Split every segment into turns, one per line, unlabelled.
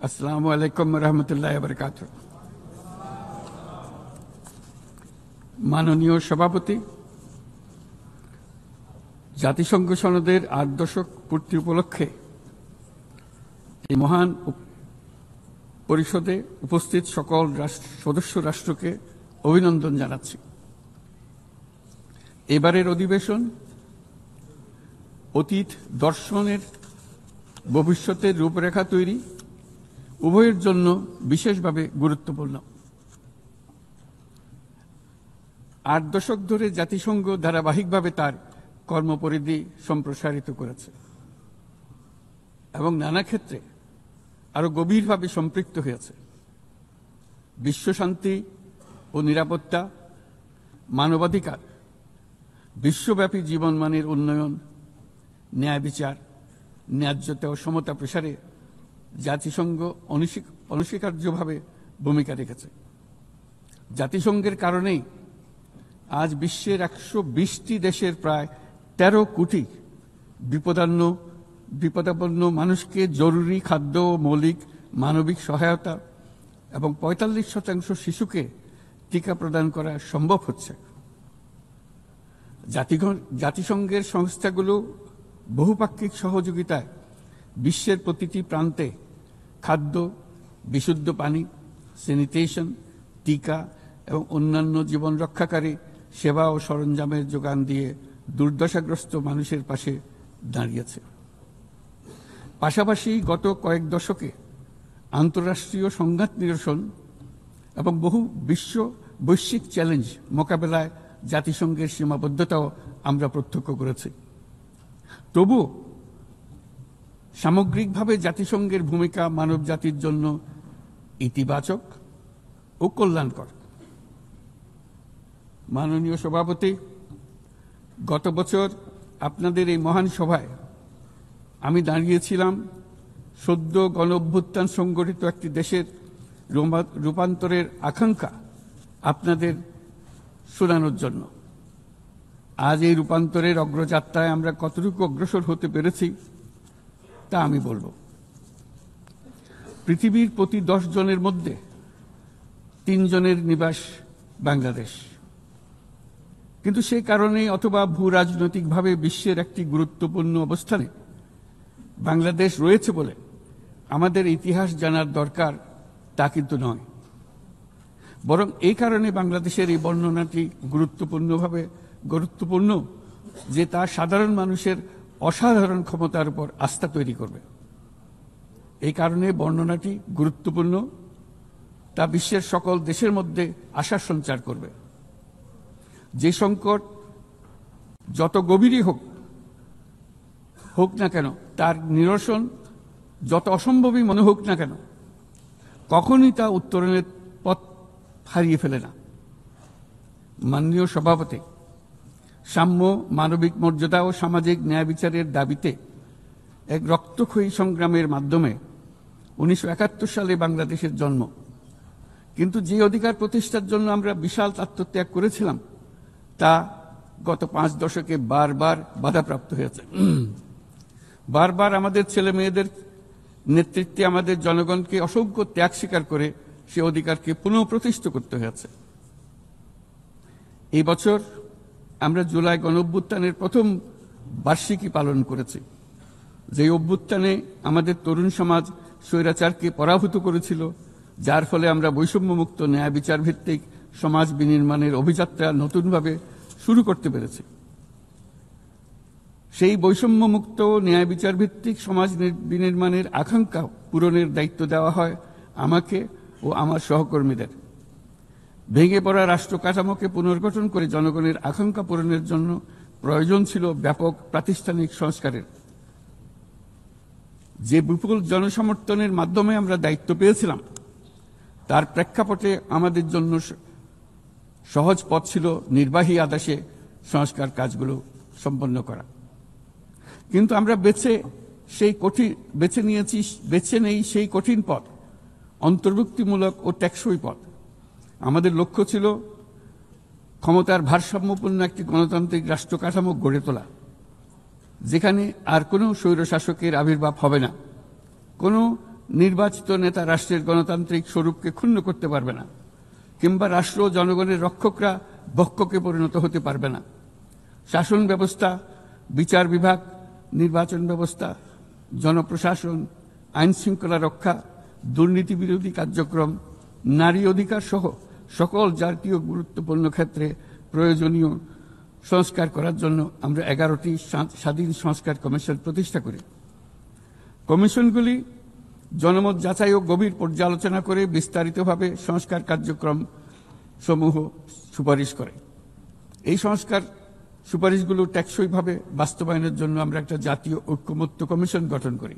আসসালামু আলাইকুম রহমতুল্লাহ বরকাত। মাননীয় সভাপতি, জাতিসংঘ সনদের ৮ দশক পূর্তি উপলক্ষে এই মহান পরিষদে উপস্থিত সকল সদস্য রাষ্ট্রকে অভিনন্দন জানাচ্ছি। এবারের অধিবেশন অতীত দর্শনের ভবিষ্যতের রূপরেখা তৈরি উভয়ের জন্য বিশেষভাবে গুরুত্বপূর্ণ। ৮ দশক ধরে জাতিসংঘ ধারাবাহিকভাবে তার কর্মপরিধি সম্প্রসারিত করেছে এবং নানা ক্ষেত্রে আরো গভীরভাবে সম্পৃক্ত হয়েছে। বিশ্বশান্তি ও নিরাপত্তা, মানবাধিকার, বিশ্বব্যাপী জীবনমানের উন্নয়ন, ন্যায় বিচার, ন্যায্যতা ও সমতা প্রসারে জাতিসংঘ অনস্বীকার্যভাবে ভূমিকা রেখেছে। জাতিসংঘের কারণেই আজ বিশ্বের ১২০টি দেশের প্রায় ১৩ কোটি বিপদাপন্ন মানুষকে জরুরি খাদ্য ও মৌলিক মানবিক সহায়তা এবং ৪৫% শিশুকে টিকা প্রদান করা সম্ভব হচ্ছে। জাতিসংঘের সংস্থাগুলো বহুপাক্ষিক সহযোগিতায় বিশ্বের প্রতিটি প্রান্তে খাদ্য, বিশুদ্ধ পানি, স্যানিটেশন, টিকা এবং অন্যান্য জীবন রক্ষাকারী সেবা ও সরঞ্জামের যোগান দিয়ে দুর্দশাগ্রস্ত মানুষের পাশে দাঁড়িয়েছে। পাশাপাশি গত কয়েক দশকে আন্তঃরাষ্ট্রীয় সংঘাত নিরসন এবং বহু বৈশ্বিক চ্যালেঞ্জ মোকাবেলায় জাতিসংঘের সীমাবদ্ধতাও আমরা প্রত্যক্ষ করেছি। তবু সামগ্রিকভাবে জাতিসংঘের ভূমিকা মানব জাতির জন্য ইতিবাচক ও কল্যাণকর। মাননীয় সভাপতি, গত বছর আপনাদের এই মহান সভায় আমি দাঁড়িয়েছিলাম সদ্য গণঅভ্যুত্থান সংগঠিত একটি দেশের রূপান্তরের আকাঙ্ক্ষা আপনাদের শোনানোর জন্য। আজ এই রূপান্তরের অগ্রযাত্রায় আমরা কতটুকু অগ্রসর হতে পেরেছি তা আমি বলব। পৃথিবীর প্রতি 10 জনের মধ্যে 3 জনের নিবাস বাংলাদেশ, কিন্তু সেই কারণে অথবা ভূ রাজনৈতিকভাবে বিশ্বের একটি গুরুত্বপূর্ণ অবস্থানে বাংলাদেশ রয়েছে বলে আমাদের ইতিহাস জানার দরকার তা কিন্তু নয়, বরং এই কারণে বাংলাদেশের এই বর্ণনাটি গুরুত্বপূর্ণ যে তা সাধারণ মানুষের অসাধারণ ক্ষমতার উপর আস্থা তৈরি করবে। এই কারণে বর্ণনাটি গুরুত্বপূর্ণ, তা বিশ্বের সকল দেশের মধ্যে আশা সঞ্চার করবে। যে সংকট যত গভীরই হোক না কেন, তার নিরসন যত অসম্ভবই মনে হোক না কেন, কখনই তা উত্তরণের পথ হারিয়ে ফেলে না। মাননীয় সভাপতি, সাম্য, মানবিক মর্যাদা ও সামাজিক ন্যায় বিচারের দাবিতে এক রক্তক্ষয়ী সংগ্রামের মাধ্যমে ১৯৭১ সালে বাংলাদেশের জন্ম। কিন্তু যে অধিকার প্রতিষ্ঠার জন্য আমরা বিশাল আত্মত্যাগ করেছিলাম তা গত 5 দশকে বারবার বাধাপ্রাপ্ত হয়েছে। বারবার আমাদের ছেলে মেয়েদের নেতৃত্বে আমাদের জনগণকে অসংখ্য ত্যাগ স্বীকার করে সে অধিকারকে পুনঃপ্রতিষ্ঠিত করতে হয়েছে। এই বছর আমরা জুলাই গণঅভ্যুত্থানের প্রথম বার্ষিকী পালন করেছি, যে অভ্যুত্থানে আমাদের তরুণ সমাজ স্বৈরাচারকে পরাভূত করেছিল, যার ফলে আমরা বৈষম্যমুক্ত ন্যায় বিচার ভিত্তিক সমাজ বিনির্মাণের অভিযাত্রা নতুনভাবে শুরু করতে পেরেছি। সেই বৈষম্যমুক্ত ন্যায় বিচার ভিত্তিক সমাজ বিনির্মাণের আকাঙ্ক্ষা পূরণের দায়িত্ব দেওয়া হয় আমাকে ও আমার সহকর্মীদের। ভেঙে পড়া রাষ্ট্র কাঠামোকে পুনর্গঠন করে জনগণের আকাঙ্ক্ষা পূরণের জন্য প্রয়োজন ছিল ব্যাপক প্রাতিষ্ঠানিক সংস্কারের। যে বিপুল জনসমর্থনের মাধ্যমে আমরা দায়িত্ব পেয়েছিলাম, তার প্রেক্ষাপটে আমাদের জন্য সহজ পথ ছিল নির্বাহী আদেশে সংস্কার কাজগুলো সম্পন্ন করা। কিন্তু আমরা বেছে নেই সেই কঠিন পথ, অন্তর্ভুক্তিমূলক ও টেকসই পথ। আমাদের লক্ষ্য ছিল ক্ষমতার ভারসাম্যপূর্ণ একটি গণতান্ত্রিক রাষ্ট্র কাঠামো গড়ে তোলা, যেখানে আর কোনো স্বৈরশাসকের আবির্ভাব হবে না, কোনো নির্বাচিত নেতা রাষ্ট্রের গণতান্ত্রিক স্বরূপকে ক্ষুণ্ণ করতে পারবে না, কিংবা রাষ্ট্র ও জনগণের রক্ষকরা ভক্ষকে পরিণত হতে পারবে না। শাসন ব্যবস্থা, বিচার বিভাগ, নির্বাচন ব্যবস্থা, জনপ্রশাসন, আইন শৃঙ্খলা রক্ষা, দুর্নীতি বিরোধী কার্যক্রম, নারী অধিকার সহ সকল জাতীয় গুরুত্বপূর্ণ ক্ষেত্রে প্রয়োজনীয় সংস্কার করার জন্য আমরা 11টি স্বাধীন সংস্কার কমিশন প্রতিষ্ঠা করি। কমিশনগুলি জনমত যাচাই ও গভীর পর্যালোচনা করে বিস্তারিতভাবে সংস্কার কার্যক্রম সমূহ সুপারিশ করে। এই সংস্কার সুপারিশগুলো টেকসইভাবে বাস্তবায়নের জন্য আমরা একটা জাতীয় ঐক্যমত্য কমিশন গঠন করি,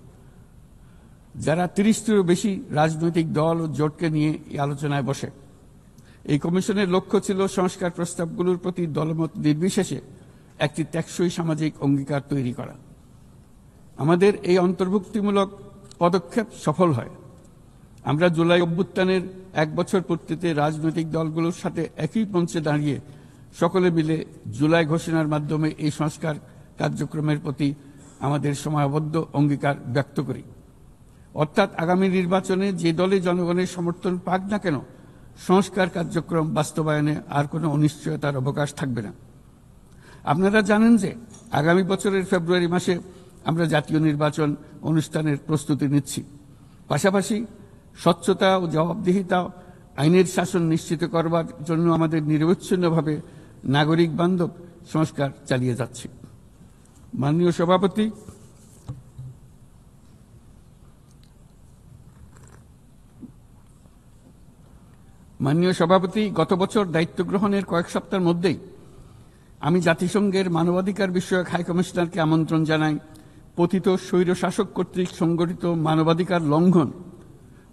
যারা 30টিরও বেশি রাজনৈতিক দল ও জোটকে নিয়ে এই আলোচনায় বসে। এই কমিশনের লক্ষ্য ছিল সংস্কার প্রস্তাবগুলোর প্রতি দলমত নির্বিশেষে একটি টেকসই সামাজিক অঙ্গীকার তৈরি করা। আমাদের এই অন্তর্ভুক্তিমূলক পদক্ষেপ সফল হয়। আমরা জুলাই অভ্যুত্থানের 1 বছর পূর্তিতে রাজনৈতিক দলগুলোর সাথে একই মঞ্চে দাঁড়িয়ে সকলে মিলে জুলাই ঘোষণার মাধ্যমে এই সংস্কার কার্যক্রমের প্রতি আমাদের সময়াবদ্ধ অঙ্গীকার ব্যক্ত করি। অর্থাৎ আগামী নির্বাচনে যে দলে জনগণের সমর্থন পাক না কেন, সংস্কার কার্যক্রম বাস্তবায়নে আর কোনো অনিশ্চয়তার অবকাশ থাকবে না। আপনারা জানেন যে আগামী বছরের ফেব্রুয়ারি মাসে আমরা জাতীয় নির্বাচন অনুষ্ঠানের প্রস্তুতি নিচ্ছি। পাশাপাশি স্বচ্ছতা ও জবাবদিহিতা, আইনের শাসন নিশ্চিত করবার জন্য আমাদের নিরবচ্ছিন্নভাবে নাগরিক বান্ধব সংস্কার চালিয়ে যাচ্ছি। মাননীয় সভাপতি, গত বছর দায়িত্ব গ্রহণের কয়েক সপ্তাহের মধ্যেই আমি জাতিসংঘের মানবাধিকার বিষয়ক হাই কমিশনারকে আমন্ত্রণ জানাই পতিত স্বৈরশাসক কর্তৃক সংগঠিত মানবাধিকার লঙ্ঘন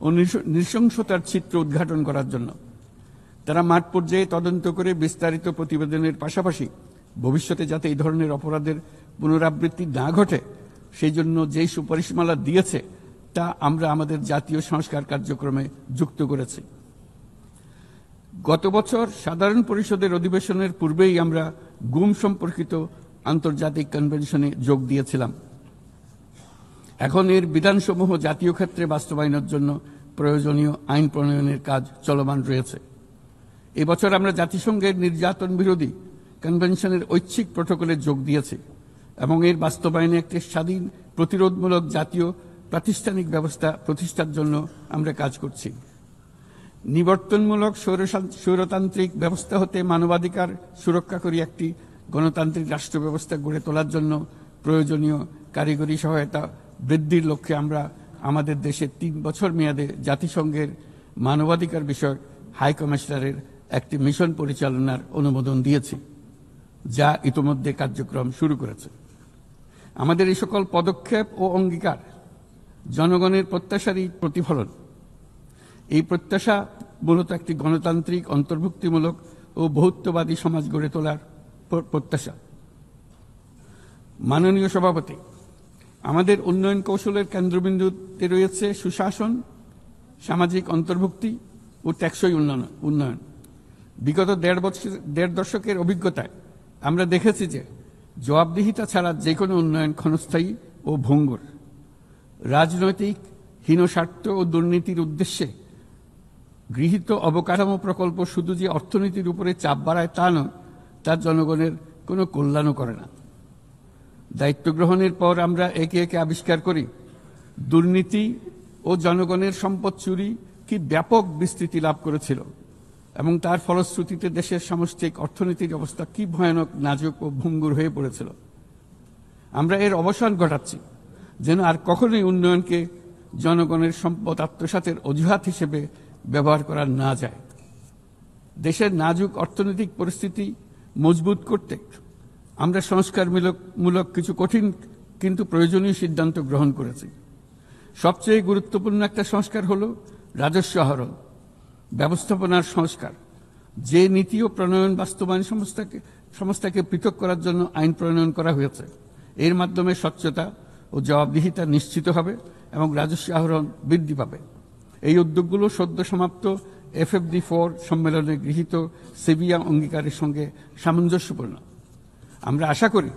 ও নৃশংসতার চিত্র উদ্ঘাটন করার জন্য। তারা মাঠ পর্যায়ে তদন্ত করে বিস্তারিত প্রতিবেদনের পাশাপাশি ভবিষ্যতে যাতে এই ধরনের অপরাধের পুনরাবৃত্তি না ঘটে সেই জন্য যেই সুপারিশমালা দিয়েছে তা আমরা আমাদের জাতীয় সংস্কার কার্যক্রমে যুক্ত করেছি। গত বছর সাধারণ পরিষদের অধিবেশনের পূর্বেই আমরা গুম সম্পর্কিত আন্তর্জাতিক কনভেনশনে যোগ দিয়েছিলাম। এখন এর বিধানসমূহ জাতীয় ক্ষেত্রে বাস্তবায়নের জন্য প্রয়োজনীয় আইন প্রণয়নের কাজ চলমান রয়েছে। এবছর আমরা জাতিসংঘের নির্যাতন বিরোধী কনভেনশনের ঐচ্ছিক প্রটোকলে যোগ দিয়েছি এবং এর বাস্তবায়নে একটি স্বাধীন প্রতিরোধমূলক জাতীয় প্রাতিষ্ঠানিক ব্যবস্থা প্রতিষ্ঠার জন্য আমরা কাজ করছি। নিবর্তনমূলক স্বৈরতান্ত্রিক ব্যবস্থা হতে মানবাধিকার সুরক্ষাকারী একটি গণতান্ত্রিক রাষ্ট্র ব্যবস্থা গড়ে তোলার জন্য প্রয়োজনীয় কারিগরি সহায়তা বৃদ্ধির লক্ষ্যে আমরা আমাদের দেশে 3 বছর মেয়াদে জাতিসংঘের মানবাধিকার বিষয়ক হাই কমিশনারের একটি মিশন পরিচালনার অনুমোদন দিয়েছি, যা ইতোমধ্যে কার্যক্রম শুরু করেছে। আমাদের এই সকল পদক্ষেপ ও অঙ্গীকার জনগণের প্রত্যাশারই প্রতিফলন। এই প্রত্যাশা মূলত একটি গণতান্ত্রিক, অন্তর্ভুক্তিমূলক ও বহুত্ববাদী সমাজ গড়ে তোলার প্রত্যাশা। মাননীয় সভাপতি, আমাদের উন্নয়ন কৌশলের কেন্দ্রবিন্দুতে রয়েছে সুশাসন, সামাজিক অন্তর্ভুক্তি ও টেকসই উন্নয়ন। বিগত 1.5 দশকের অভিজ্ঞতায় আমরা দেখেছি যে জবাবদিহিতা ছাড়া যে কোনো উন্নয়ন ক্ষণস্থায়ী ও ভঙ্গুর। রাজনৈতিক হীনস্বার্থ ও দুর্নীতির উদ্দেশ্যে গৃহীত অবকাঠামো প্রকল্প শুধু যে অর্থনীতির উপরে চাপ বাড়ায় তা নয়, তার জনগণের কোনো কল্যাণও করে না। দায়িত্ব গ্রহণের পর আমরা একে একে আবিষ্কার করি দুর্নীতি ও জনগণের সম্পদ চুরি কি ব্যাপক বিস্তৃতি লাভ করেছিল এবং তার ফলশ্রুতিতে দেশের সামষ্টিক অর্থনীতির অবস্থা কি ভয়ানক, নাজুক ও ভঙ্গুর হয়ে পড়েছিল। আমরা এর অবসান ঘটাচ্ছি যেন আর কখনোই উন্নয়নকে জনগণের সম্পদ আত্মসাতের অজুহাত হিসেবে ব্যবহার করা না যায়। দেশের নাজুক অর্থনৈতিক পরিস্থিতি মজবুত করতে আমরা সংস্কারমূলক কিছু কঠিন কিন্তু প্রয়োজনীয় সিদ্ধান্ত গ্রহণ করেছি। সবচেয়ে গুরুত্বপূর্ণ একটা সংস্কার হল রাজস্ব আহরণ ব্যবস্থাপনার সংস্কার। যে নীতি ও প্রণয়ন বাস্তবায়ন সংস্থাকে পৃথক করার জন্য আইন প্রণয়ন করা হয়েছে, এর মাধ্যমে স্বচ্ছতা ও জবাবদিহিতা নিশ্চিত হবে এবং রাজস্ব আহরণ বৃদ্ধি পাবে। এই উদ্যোগগুলো সদ্য সমাপ্ত FFD4 সম্মেলনে গৃহীত সেভিয়া অঙ্গীকারের সঙ্গে সামঞ্জস্যপূর্ণ। আমরা আশা করি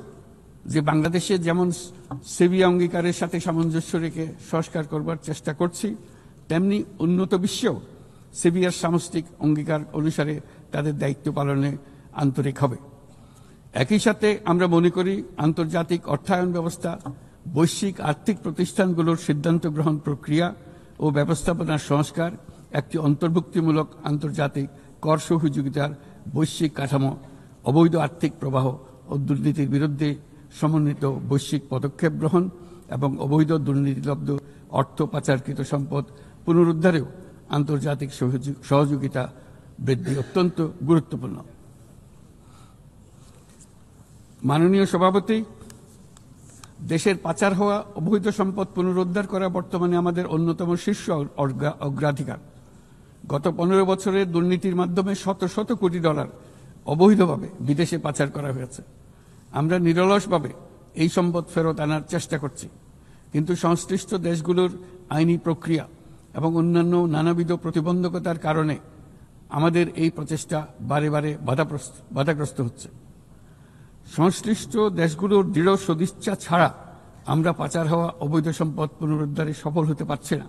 যে বাংলাদেশে যেমন সেভিয়া অঙ্গীকারের সাথে সামঞ্জস্য রেখে সংস্কার করবার চেষ্টা করছি, তেমনি উন্নত বিশ্বেও সেভিয়ার সামষ্টিক অঙ্গীকার অনুসারে তাদের দায়িত্ব পালনে আন্তরিক হবে। একই সাথে আমরা মনে করি আন্তর্জাতিক অর্থায়ন ব্যবস্থা, বৈশ্বিক আর্থিক প্রতিষ্ঠানগুলোর সিদ্ধান্ত গ্রহণ প্রক্রিয়া ও ব্যবস্থাপনার সংস্কার, একটি অন্তর্ভুক্তিমূলক আন্তর্জাতিক কর সহযোগিতার বৈশ্বিক কাঠামো, অবৈধ আর্থিক প্রবাহ ও দুর্নীতির বিরুদ্ধে সমন্বিত বৈশ্বিক পদক্ষেপ গ্রহণ এবং অবৈধ দুর্নীতিলব্ধ অর্থ পাচারকৃত সম্পদ পুনরুদ্ধারেও আন্তর্জাতিক সহযোগিতা বৃদ্ধি অত্যন্ত গুরুত্বপূর্ণ। মাননীয় সভাপতি, দেশের পাচার হওয়া অবৈধ সম্পদ পুনরুদ্ধার করা বর্তমানে আমাদের অন্যতম শীর্ষ অগ্রাধিকার। গত 15 বছরের দুর্নীতির মাধ্যমে শত শত কোটি ডলার অবৈধভাবে বিদেশে পাচার করা হয়েছে। আমরা নিরলসভাবে এই সম্পদ ফেরত আনার চেষ্টা করছি, কিন্তু সংশ্লিষ্ট দেশগুলোর আইনি প্রক্রিয়া এবং অন্যান্য নানাবিধ প্রতিবন্ধকতার কারণে আমাদের এই প্রচেষ্টা বারে বারে বাধাগ্রস্ত হচ্ছে। সংশ্লিষ্ট দেশগুলোর দৃঢ় সদিচ্ছা ছাড়া আমরা পাচার হওয়া অবৈধ সম্পদ পুনরুদ্ধারে সফল হতে পারছি না।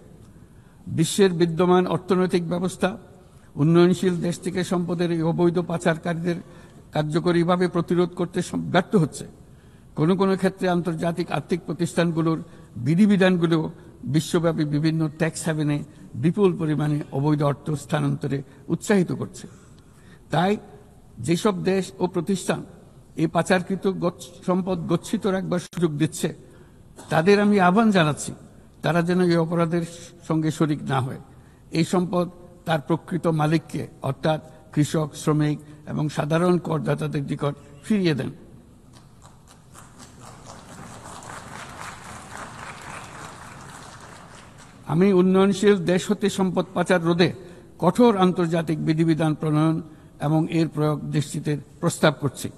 বিশ্বের বিদ্যমান অর্থনৈতিক ব্যবস্থা উন্নয়নশীল দেশ থেকে সম্পদের এই অবৈধ পাচারকারীদের কার্যকরীভাবে প্রতিরোধ করতে ব্যর্থ হচ্ছে। কোনো কোনো ক্ষেত্রে আন্তর্জাতিক আর্থিক প্রতিষ্ঠানগুলোর বিধিবিধানগুলো বিশ্বব্যাপী বিভিন্ন ট্যাক্স হ্যাভেনে বিপুল পরিমাণে অবৈধ অর্থ স্থানান্তরে উৎসাহিত করছে। তাই যেসব দেশ ও প্রতিষ্ঠান এই পাচারকৃত সম্পদ গচ্ছিত রাখবার সুযোগ দিচ্ছে, তাদের আমি আহ্বান জানাচ্ছি তারা যেন এই অপরাধের সঙ্গে শরিক না হয়। এই সম্পদ তার প্রকৃত মালিককে অর্থাৎ কৃষক, শ্রমিক এবং সাধারণ করদাতাদের নিকট ফিরিয়ে দেন। আমি উন্নয়নশীল দেশ হতে সম্পদ পাচার রোধে কঠোর আন্তর্জাতিক বিধিবিধান প্রণয়ন এবং এর প্রয়োগ নিশ্চিতের প্রস্তাব করছি।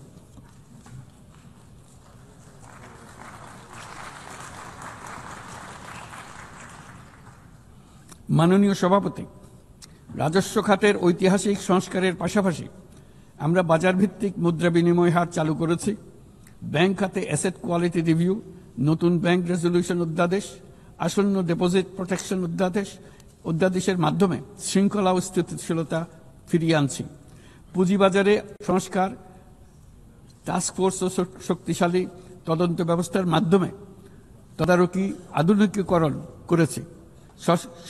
মাননীয় সভাপতি, রাজস্ব খাতের ঐতিহাসিক সংস্কারের পাশাপাশি আমরা বাজার ভিত্তিক মুদ্রা বিনিময় হার চালু করেছি। ব্যাংক খাতে অ্যাসেট কোয়ালিটি রিভিউ, নতুন ব্যাংক রেজলিউশন অধ্যাদেশ, আসন্ন ডিপোজিট প্রোটেকশন অধ্যাদেশের মাধ্যমে শৃঙ্খলা ও স্থিতিশীলতা ফিরিয়ে আনছি। পুঁজিবাজারে সংস্কার, টাস্কফোর্স ও শক্তিশালী তদন্ত ব্যবস্থার মাধ্যমে তদারকি আধুনিকীকরণ করেছি।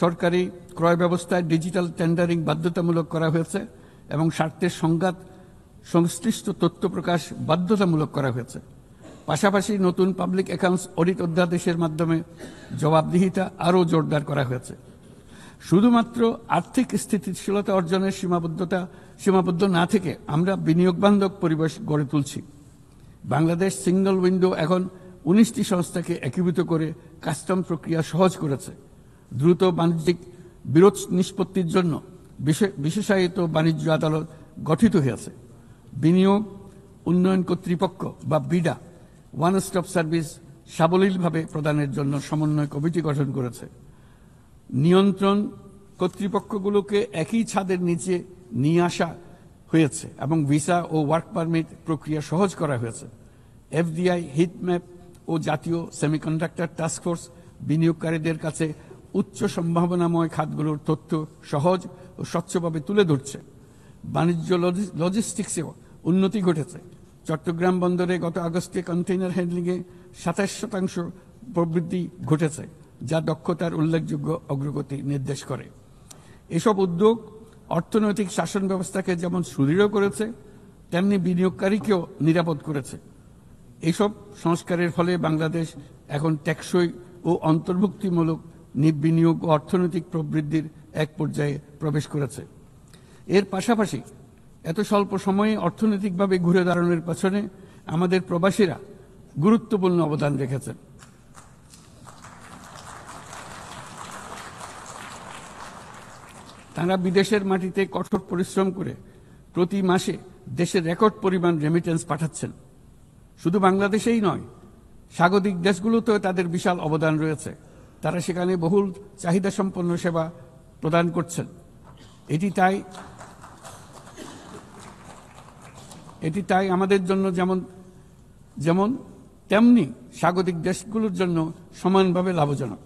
সরকারি ক্রয় ব্যবস্থায় ডিজিটাল টেন্ডারিং বাধ্যতামূলক করা হয়েছে এবং স্বার্থের সংঘাত সংশ্লিষ্ট তথ্য প্রকাশ বাধ্যতামূলক করা হয়েছে। পাশাপাশি নতুন পাবলিক অ্যাকাউন্টস অডিট অধ্যাদেশের মাধ্যমে জবাবদিহিতা আরও জোরদার করা হয়েছে। শুধুমাত্র আর্থিক স্থিতিশীলতা অর্জনের সীমাবদ্ধ না থেকে আমরা বিনিয়োগ বান্ধব পরিবেশ গড়ে তুলছি। বাংলাদেশ সিঙ্গল উইন্ডো এখন 19টি সংস্থাকে একীভূত করে কাস্টম প্রক্রিয়া সহজ করেছে। দ্রুত বাণিজ্যিক বিরোধ নিষ্পত্তির জন্য বিশেষায়িত বাণিজ্য আদালত গঠিত হয়েছে। বিনিয়োগ উন্নয়ন কর্তৃপক্ষ বা বিডা ওয়ান স্টপ সার্ভিস সাবলীলভাবে প্রদানের জন্য সমন্বয় কমিটি গঠন করেছে। নিয়ন্ত্রণ কর্তৃপক্ষগুলোকে একই ছাদের নিচে নিয়ে আসা হয়েছে এবং ভিসা ও ওয়ার্ক পারমিট প্রক্রিয়া সহজ করা হয়েছে। এফডিআই, হিটম্যাপ ও জাতীয় সেমিকন্ডাক্টর টাস্কফোর্স বিনিয়োগকারীদের কাছে উচ্চ সম্ভাবনাময় খাতগুলোর তথ্য সহজ ও স্বচ্ছভাবে তুলে ধরছে। বাণিজ্য লজিস্টিক্সেও উন্নতি ঘটেছে। চট্টগ্রাম বন্দরে গত আগস্টে কন্টেইনার হ্যান্ডলিংয়ে 27% প্রবৃদ্ধি ঘটেছে, যা দক্ষতার উল্লেখযোগ্য অগ্রগতি নির্দেশ করে। এসব উদ্যোগ অর্থনৈতিক শাসন ব্যবস্থাকে যেমন সুদৃঢ় করেছে, তেমনি বিনিয়োগকারীকেও নিরাপদ করেছে। এসব সংস্কারের ফলে বাংলাদেশ এখন টেকসই ও অন্তর্ভুক্তিমূলক বিনিয়োগ ও অর্থনৈতিক প্রবৃদ্ধির এক পর্যায়ে প্রবেশ করেছে। এর পাশাপাশি এত স্বল্প সময়ে অর্থনৈতিকভাবে ঘুরে দাঁড়ানোর পেছনে আমাদের প্রবাসীরা গুরুত্বপূর্ণ অবদান রেখেছেন। তারা বিদেশের মাটিতে কঠোর পরিশ্রম করে প্রতি মাসে দেশের রেকর্ড পরিমাণ রেমিটেন্স পাঠাচ্ছেন। শুধু বাংলাদেশেই নয়, স্বাগতিক দেশগুলোতেও তাদের বিশাল অবদান রয়েছে। তারা সেখানে বহুল চাহিদা সম্পন্ন সেবা প্রদান করছেন। এটি তাই আমাদের জন্য যেমন তেমনি স্বাগতিক দেশগুলোর জন্য সমানভাবে লাভজনক।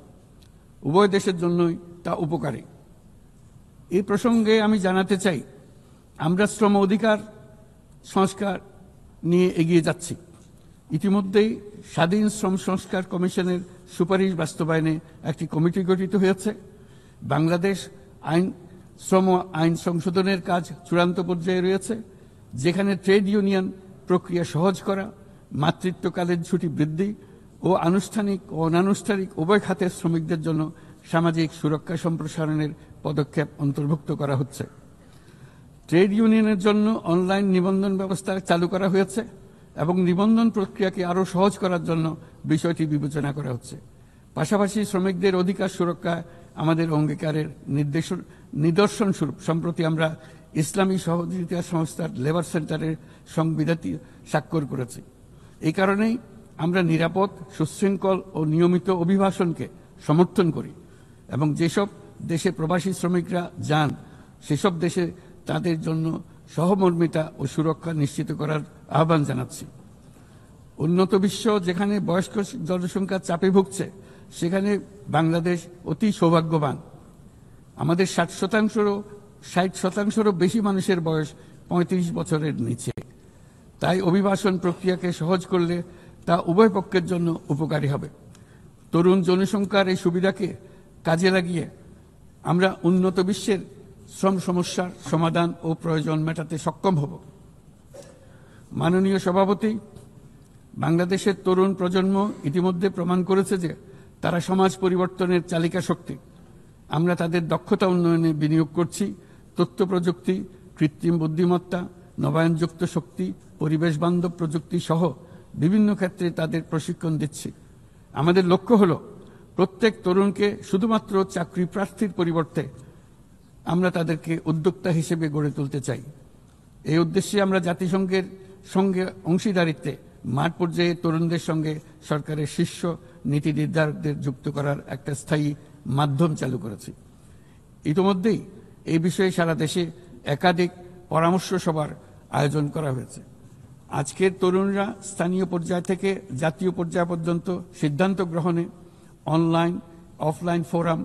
উভয় দেশের জন্যই তা উপকারী। এই প্রসঙ্গে আমি জানাতে চাই, আমরা শ্রম অধিকার সংস্কার নিয়ে এগিয়ে যাচ্ছি। ইতিমধ্যেই স্বাধীন শ্রম সংস্কার কমিশনের সুপারিশ বাস্তবায়নে একটি কমিটি গঠিত হয়েছে। বাংলাদেশ শ্রম আইন সংশোধনের কাজ চূড়ান্ত পর্যায়ে রয়েছে, যেখানে ট্রেড ইউনিয়ন প্রক্রিয়া সহজ করা, মাতৃত্বকালীন ছুটি বৃদ্ধি ও আনুষ্ঠানিক ও অনানুষ্ঠানিক উভয় খাতের শ্রমিকদের জন্য সামাজিক সুরক্ষা সম্প্রসারণের পদক্ষেপ অন্তর্ভুক্ত করা হচ্ছে। ট্রেড ইউনিয়নের জন্য অনলাইন নিবন্ধন ব্যবস্থা চালু করা হয়েছে এবং নিবন্ধন প্রক্রিয়াকে আরও সহজ করার জন্য বিষয়টি বিবেচনা করা হচ্ছে। পাশাপাশি শ্রমিকদের অধিকার সুরক্ষায় আমাদের অঙ্গীকারের নিদর্শন স্বরূপ সম্প্রতি আমরা ইসলামী সহযোগিতা সংস্থার লেবার সেন্টারের সংবিধানটি স্বাক্ষর করেছি। এই কারণেই আমরা নিরাপদ, সুশৃঙ্খল ও নিয়মিত অভিবাসনকে সমর্থন করি এবং যেসব দেশে প্রবাসী শ্রমিকরা যান সেসব দেশে তাদের জন্য সহমর্মিতা ও সুরক্ষা নিশ্চিত করার আহ্বান জানাচ্ছি। উন্নত বিশ্ব যেখানে বয়স্ক জনসংখ্যার চাপে ভুগছে, সেখানে বাংলাদেশ অতি সৌভাগ্যবান। আমাদের 60% বেশি মানুষের বয়স 35 বছরের নিচে। তাই অভিবাসন প্রক্রিয়াকে সহজ করলে তা উভয় পক্ষের জন্য উপকারী হবে। তরুণ জনসংখ্যার এই সুবিধাকে কাজে লাগিয়ে আমরা উন্নত বিশ্বের শ্রম সমস্যার সমাধান ও প্রয়োজন মেটাতে সক্ষম হব। মাননীয় সভাপতি, বাংলাদেশের তরুণ প্রজন্ম ইতিমধ্যে প্রমাণ করেছে যে তারা সমাজ পরিবর্তনের চালিকা শক্তি। আমরা তাদের দক্ষতা উন্নয়নে বিনিয়োগ করছি। তথ্য প্রযুক্তি, কৃত্রিম বুদ্ধিমত্তা, নবায়নযুক্ত শক্তি, পরিবেশ বান্ধব প্রযুক্তি সহ বিভিন্ন ক্ষেত্রে তাদের প্রশিক্ষণ দিচ্ছি। আমাদের লক্ষ্য হল প্রত্যেক তরুণকে শুধুমাত্র চাকরি প্রার্থীর পরিবর্তে আমরা তাদেরকে উদ্যোক্তা হিসেবে গড়ে তুলতে চাই। এই উদ্দেশ্যে আমরা জাতিসংঘের সঙ্গে অংশীদারিত্বে মাঠ পর্যায়ে তরুণদের সঙ্গে সরকারের শীর্ষ নীতি নির্ধারকদের যুক্ত করার একটা স্থায়ী মাধ্যম চালু করেছি। ইতিমধ্যেই এই বিষয়ে সারা দেশে একাধিক পরামর্শ সভার আয়োজন করা হয়েছে। আজকের তরুণরা স্থানীয় পর্যায় থেকে জাতীয় পর্যায় পর্যন্ত সিদ্ধান্ত গ্রহণে অনলাইন, অফলাইন ফোরাম,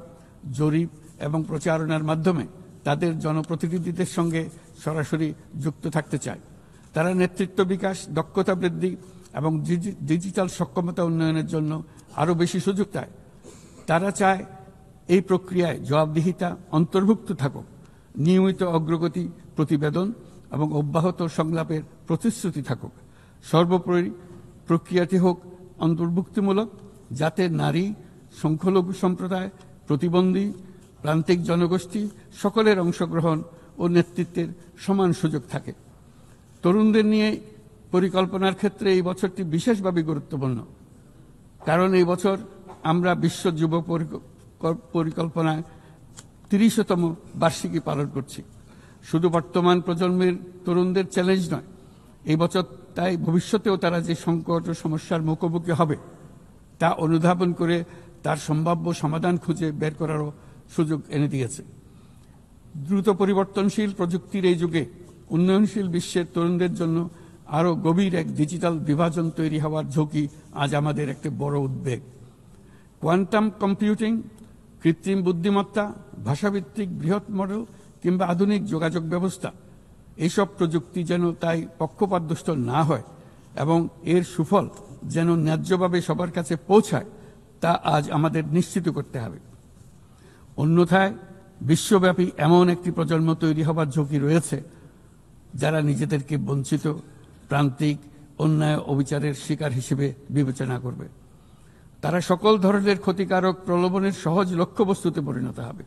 জরিপ এবং প্রচারণার মাধ্যমে তাদের জনপ্রতিনিধিদের সঙ্গে সরাসরি যুক্ত থাকতে চায়। তারা নেতৃত্ব বিকাশ, দক্ষতা বৃদ্ধি এবং ডিজিটাল সক্ষমতা উন্নয়নের জন্য আরও বেশি সুযোগ চায়। তারা চায় এই প্রক্রিয়ায় জবাবদিহিতা অন্তর্ভুক্ত থাকুক, নিয়মিত অগ্রগতি প্রতিবেদন এবং অব্যাহত সংলাপের প্রতিশ্রুতি থাকুক। সর্বোপরি প্রক্রিয়াটি হোক অন্তর্ভুক্তিমূলক, যাতে নারী, সংখ্যালঘু সম্প্রদায়, প্রতিবন্ধী, প্রান্তিক জনগোষ্ঠী সকলের অংশগ্রহণ ও নেতৃত্বের সমান সুযোগ থাকে। তরুণদের নিয়ে পরিকল্পনার ক্ষেত্রে এই বছরটি বিশেষভাবে গুরুত্বপূর্ণ, কারণ এই বছর আমরা বিশ্ব যুব পরিকল্পনায় 30তম বার্ষিকী পালন করছি। শুধু বর্তমান প্রজন্মের তরুণদের চ্যালেঞ্জ নয়, এই বছর তাই ভবিষ্যতেও তারা যে সংকট ও সমস্যার মুখোমুখি হবে তা অনুধাবন করে তার সম্ভাব্য সমাধান খুঁজে বের করারও সুযোগ এনে দিয়েছে। দ্রুত পরিবর্তনশীল প্রযুক্তির এই যুগে উন্নয়নশীল বিশ্বের তরুণদের জন্য আরও গভীর এক ডিজিটাল বিভাজন তৈরি হওয়ার ঝুঁকি আজ আমাদের একটি বড় উদ্বেগ। কোয়ান্টাম কম্পিউটিং, কৃত্রিম বুদ্ধিমত্তা, ভাষাভিত্তিক বৃহৎ মডেল কিংবা আধুনিক যোগাযোগ ব্যবস্থা, এইসব প্রযুক্তি যেন তাই পক্ষপাতদুষ্ট না হয় এবং এর সুফল যেন ন্যায্যভাবে সবার কাছে পৌঁছায়, তা আজ আমাদের নিশ্চিত করতে হবে। অন্যথায় বিশ্বব্যাপী এমন একটি প্রজন্ম তৈরি হবার ঝুঁকি রয়েছে যারা নিজেদেরকে বঞ্চিত, প্রান্তিক, অন্যায় অবিচারের শিকার হিসেবে বিবেচনা করবে। তারা সকল ধরনের ক্ষতিকারক প্রলোভনের সহজ লক্ষ্যবস্তুতে পরিণত হবে।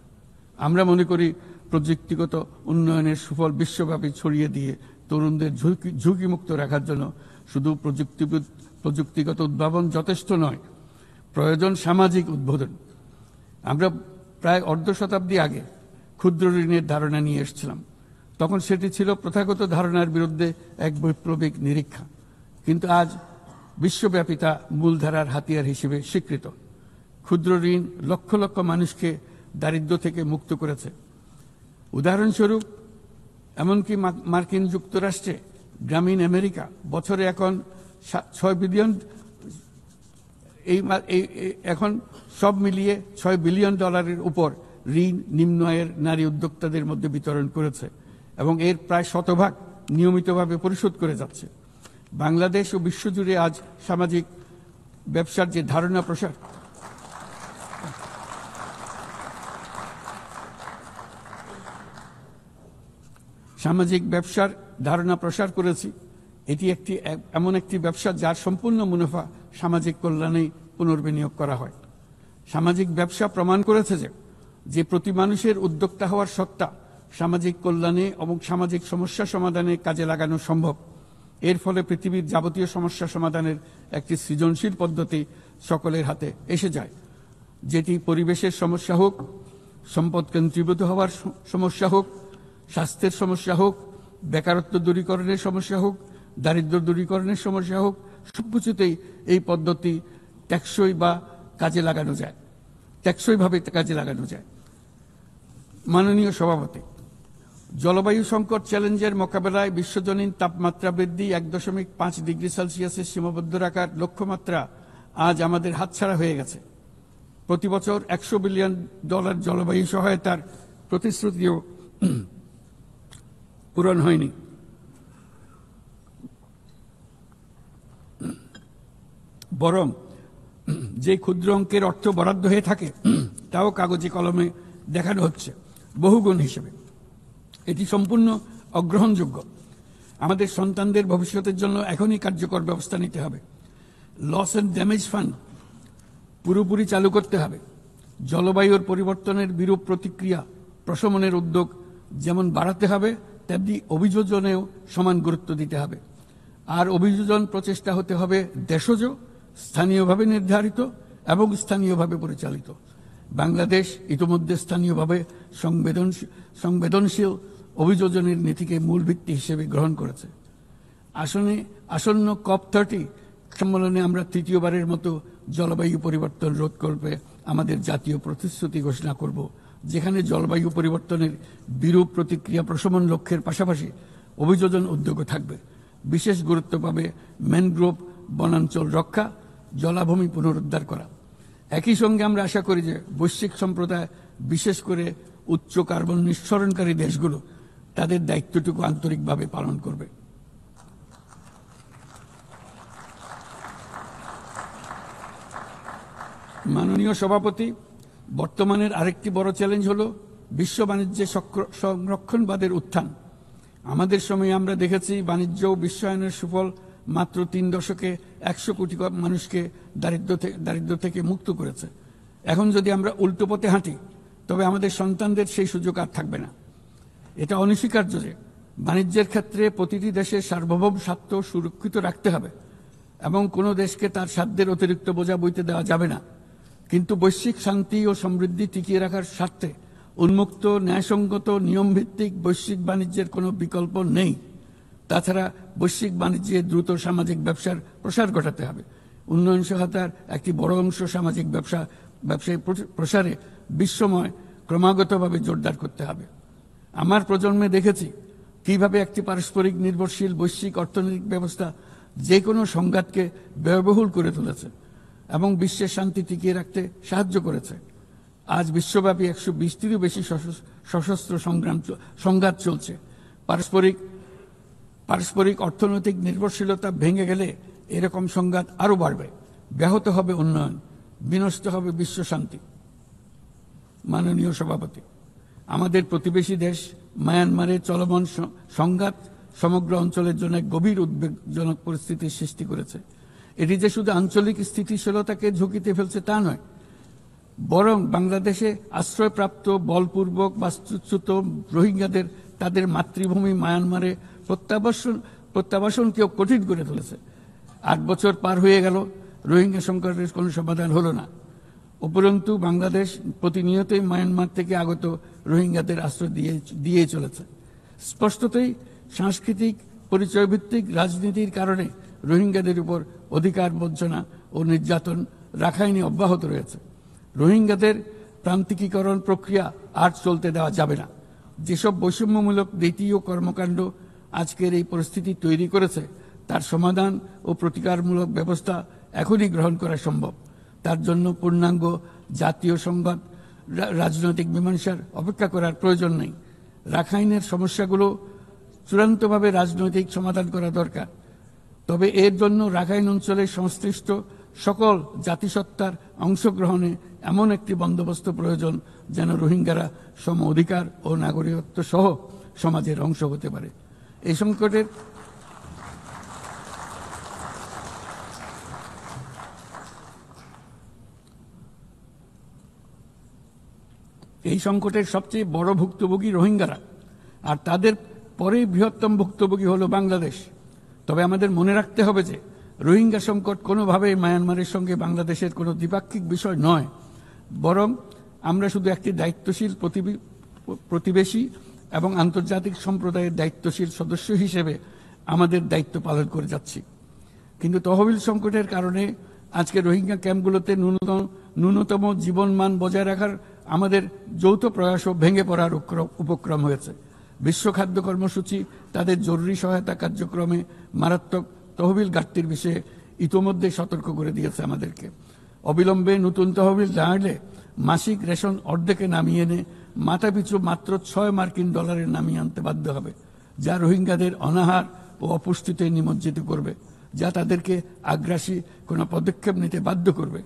আমরা মনে করি প্রযুক্তিগত উন্নয়নের সুফল বিশ্বব্যাপী ছড়িয়ে দিয়ে তরুণদের ঝুঁকিমুক্ত রাখার জন্য শুধু প্রযুক্তিগত উদ্ভাবন যথেষ্ট নয়, প্রয়োজন সামাজিক উদ্বোধন। আমরা প্রায় অর্ধ শতাব্দী আগে ক্ষুদ্র ঋণের ধারণা নিয়ে এসেছিলাম। তখন সেটি ছিল প্রথাগত ধারণার বিরুদ্ধে এক বৈপ্লবিক নিরীক্ষা, কিন্তু আজ বিশ্বব্যাপী তা মূলধারার হাতিয়ার হিসেবে স্বীকৃত। ক্ষুদ্র ঋণ লক্ষ লক্ষ মানুষকে দারিদ্র্য থেকে মুক্ত করেছে। উদাহরণস্বরূপ, এমনকি মার্কিন যুক্তরাষ্ট্রে গ্রামীণ আমেরিকা বছরে এখন এখন সব মিলিয়ে $6 বিলিয়ন উপর ঋণ নিম্ন আয়ের নারী উদ্যোক্তাদের মধ্যে বিতরণ করেছে এবং এর প্রায় শতভাগ নিয়মিতভাবে পরিশোধ করে যাচ্ছে। বাংলাদেশ ও বিশ্বজুড়ে আজ সামাজিক ব্যবসার যে ধারণা প্রসার করেছি, এটি এমন একটি ব্যবসা যার সম্পূর্ণ মুনাফা সামাজিক কল্যাণে পুনর্বিনিয়োগ করা হয়। সামাজিক ব্যবসা প্রমাণ করেছে যে প্রতি মানুষের উদ্যোক্তা হওয়ার সত্তা সামাজিক কল্যাণে এবং সামাজিক সমস্যা সমাধানে কাজে লাগানো সম্ভব। এর ফলে পৃথিবীর যাবতীয় সমস্যা সমাধানের একটি সৃজনশীল পদ্ধতি সকলের হাতে এসে যায়, যেটি পরিবেশের সমস্যা হোক, সম্পদ কেন্দ্রীভূত হওয়ার সমস্যা হোক, স্বাস্থ্যের সমস্যা হোক, বেকারত্ব দূরীকরণের সমস্যা হোক, দারিদ্র্য দূরীকরণের সমস্যা হোক, সবকিছুতেই এই পদ্ধতি টেকসইভাবে কাজে লাগানো যায়। মাননীয় সভাপতি, জলবায়ু সংকট চ্যালেঞ্জের মোকাবেলায় বিশ্বজনীন তাপমাত্রা বৃদ্ধি 1.5 ডিগ্রি সেলসিয়াসের সীমাবদ্ধ রাখার লক্ষ্যমাত্রা আজ আমাদের হাতছাড়া হয়ে গেছে। প্রতি বছর $100 বিলিয়ন জলবায়ু সহায়তার প্রতিশ্রুতিও পূরণ হয়নি। বরং যে ক্ষুদ্র অঙ্কের অর্থ বরাদ্দ হয়ে থাকে তাও কাগজে কলমে দেখানো হচ্ছে বহুগুণ হিসেবে। এটি সম্পূর্ণ অগ্রহণযোগ্য। আমাদের সন্তানদের ভবিষ্যতের জন্য এখনই কার্যকর ব্যবস্থা নিতে হবে। লস অ্যান্ড ড্যামেজ ফান্ড পুরোপুরি চালু করতে হবে। জলবায়ুর পরিবর্তনের বিরূপ প্রতিক্রিয়া প্রশমনের উদ্যোগ যেমন বাড়াতে হবে, তেমনি অভিযোজনেও সমান গুরুত্ব দিতে হবে। আর অভিযোজন প্রচেষ্টা হতে হবে দেশজ, স্থানীয়ভাবে নির্ধারিত এবং স্থানীয়ভাবে পরিচালিত। বাংলাদেশ ইতিমধ্যে স্থানীয়ভাবে সংবেদনশীল অভিযোজনের নীতিকে মূল ভিত্তি হিসেবে গ্রহণ করেছে। আসন্ন COP30 সম্মেলনে আমরা তৃতীয়বারের মতো জলবায়ু পরিবর্তন রোধ করবে আমাদের জাতীয় প্রতিশ্রুতি ঘোষণা করব, যেখানে জলবায়ু পরিবর্তনের বিরূপ প্রতিক্রিয়া প্রশমন লক্ষ্যের পাশাপাশি অভিযোজন উদ্যোগও থাকবে। বিশেষ গুরুত্ব পাবে ম্যানগ্রোভ বনাঞ্চল রক্ষা, জলাভূমি পুনরুদ্ধার করা। একই সঙ্গে আমরা আশা করি যে বৈশ্বিক সম্প্রদায়, বিশেষ করে উচ্চ কার্বন নিঃসরণকারী দেশগুলো তাদের দায়িত্বটুকু আন্তরিকভাবে পালন করবে। মাননীয় সভাপতি, বর্তমানের আরেকটি বড় চ্যালেঞ্জ হলো বিশ্ব বাণিজ্যে সংরক্ষণবাদের উত্থান। আমাদের সময়ে আমরা দেখেছি বাণিজ্য ও বিশ্বায়নের সুফল মাত্র 3 দশকে 100 কোটি মানুষকে দারিদ্র্য থেকে মুক্ত করেছে। এখন যদি আমরা উল্টো পথে হাঁটি তবে আমাদের সন্তানদের সেই সুযোগ আর থাকবে না। এটা অনস্বীকার্য যে বাণিজ্যের ক্ষেত্রে প্রতিটি দেশের সার্বভৌম স্বার্থ সুরক্ষিত রাখতে হবে এবং কোনো দেশকে তার সাধ্যের অতিরিক্ত বোঝা বইতে দেওয়া যাবে না। কিন্তু বৈশ্বিক শান্তি ও সমৃদ্ধি টিকিয়ে রাখার স্বার্থে উন্মুক্ত, ন্যায়সঙ্গত, নিয়মভিত্তিক বৈশ্বিক বাণিজ্যের কোনো বিকল্প নেই। তাছাড়া বৈশ্বিক বাণিজ্যে দ্রুত সামাজিক ব্যবসার প্রসার ঘটাতে হবে। উন্নয়ন সহায়তার একটি বড় অংশ সামাজিক ব্যবসায় প্রসারে বিশ্বময় ক্রমাগতভাবে জোরদার করতে হবে। আমার প্রজন্মে দেখেছি কিভাবে একটি পারস্পরিক নির্ভরশীল বৈশ্বিক অর্থনৈতিক ব্যবস্থা যে কোনো সংঘাতকে ব্যয়বহুল করে তুলেছে এবং বিশ্বের শান্তি টিকিয়ে রাখতে সাহায্য করেছে। আজ বিশ্বব্যাপী 120টিরও বেশি সশস্ত্র সংঘাত চলছে। পারস্পরিক অর্থনৈতিক নির্ভরশীলতা ভেঙে গেলে এরকম সংঘাত আরও বাড়বে, ব্যাহত হবে উন্নয়ন, বিনষ্ট হবে বিশ্ব শান্তি। মাননীয় সভাপতি, আমাদের প্রতিবেশী দেশ মায়ানমারে চলমান সংঘাত সমগ্র অঞ্চলের জন্য গভীর উদ্বেগজনক পরিস্থিতির সৃষ্টি করেছে। এটি যে শুধু আঞ্চলিক স্থিতিশীলতাকে ঝুঁকিতে ফেলছে তা নয়, বরং বাংলাদেশে আশ্রয়প্রাপ্ত বলপূর্বক বাস্তুচ্যুত রোহিঙ্গাদের তাদের মাতৃভূমি মায়ানমারে প্রত্যাবাসনকেও কঠিন করে তুলেছে। 8 বছর পার হয়ে গেল, রোহিঙ্গা সংকটের কোনো সমাধান হলো না। উপরন্তু বাংলাদেশ প্রতিনিয়তই মায়ানমার থেকে আগত রোহিঙ্গাদের আশ্রয় দিয়ে চলেছে। স্পষ্টতই সাংস্কৃতিক পরিচয়ভিত্তিক রাজনীতির কারণে রোহিঙ্গাদের উপর অধিকার বঞ্চনা ও নির্যাতন রাখাইনে অব্যাহত রয়েছে। রোহিঙ্গাদের প্রান্তিকীকরণ প্রক্রিয়া আর চলতে দেওয়া যাবে না। যেসব বৈষম্যমূলক নীতি ও কর্মকাণ্ড আজকের এই পরিস্থিতি তৈরি করেছে তার সমাধান ও প্রতিকারমূলক ব্যবস্থা এখনই গ্রহণ করা সম্ভব। তার জন্য পূর্ণাঙ্গ জাতীয় সংঘাত রাজনৈতিক মীমাংসার অপেক্ষা করার প্রয়োজন নেই। রাখাইনের সমস্যাগুলো চূড়ান্তভাবে রাজনৈতিক সমাধান করা দরকার। তবে এর জন্য রাখাইন অঞ্চলের সংশ্লিষ্ট সকল জাতিসত্তার অংশগ্রহণে এমন একটি বন্দোবস্ত প্রয়োজন যেন রোহিঙ্গারা সম অধিকার ও নাগরিকত্ব সহ সমাজের অংশ হতে পারে। এই সংকটের সবচেয়ে বড় ভুক্তভোগী রোহিঙ্গারা, আর তাদের পরে বৃহত্তম ভুক্তভোগী হলো বাংলাদেশ। তবে আমাদের মনে রাখতে হবে যে রোহিঙ্গা সংকট কোনোভাবেই মায়ানমারের সঙ্গে বাংলাদেশের কোনো দ্বিপাক্ষিক বিষয় নয়, বরং আমরা শুধু একটি দায়িত্বশীল প্রতিবেশী এবং আন্তর্জাতিক সম্প্রদায়ের দায়িত্বশীল সদস্য হিসেবে আমাদের দায়িত্ব পালন করে যাচ্ছি। কিন্তু তহবিল সংকটের কারণে আজকে রোহিঙ্গা ক্যাম্পগুলোতে ন্যূনতম জীবনমান বজায় রাখার আমাদের যৌথ প্রয়াসও ভেঙে পড়ার উপক্রম হয়েছে। বিশ্ব খাদ্য কর্মসূচি তাদের জরুরি সহায়তা কার্যক্রমে মারাত্মক তহবিল ঘাটতির বিষয়ে ইতোমধ্যে সতর্ক করে দিয়েছে আমাদেরকে। অবিলম্বে নতুন তহবিল না এলে মাসিক রেশন অর্ধেকে নামিয়ে এনে মাথাপিছু মাত্র $6 নামিয়ে আনতে বাধ্য হবে, যা রোহিঙ্গাদের অনাহার ও অপুষ্টিতে নিমজ্জিত করবে, যা তাদেরকে আগ্রাসী কোনো পদক্ষেপ নিতে বাধ্য করবে।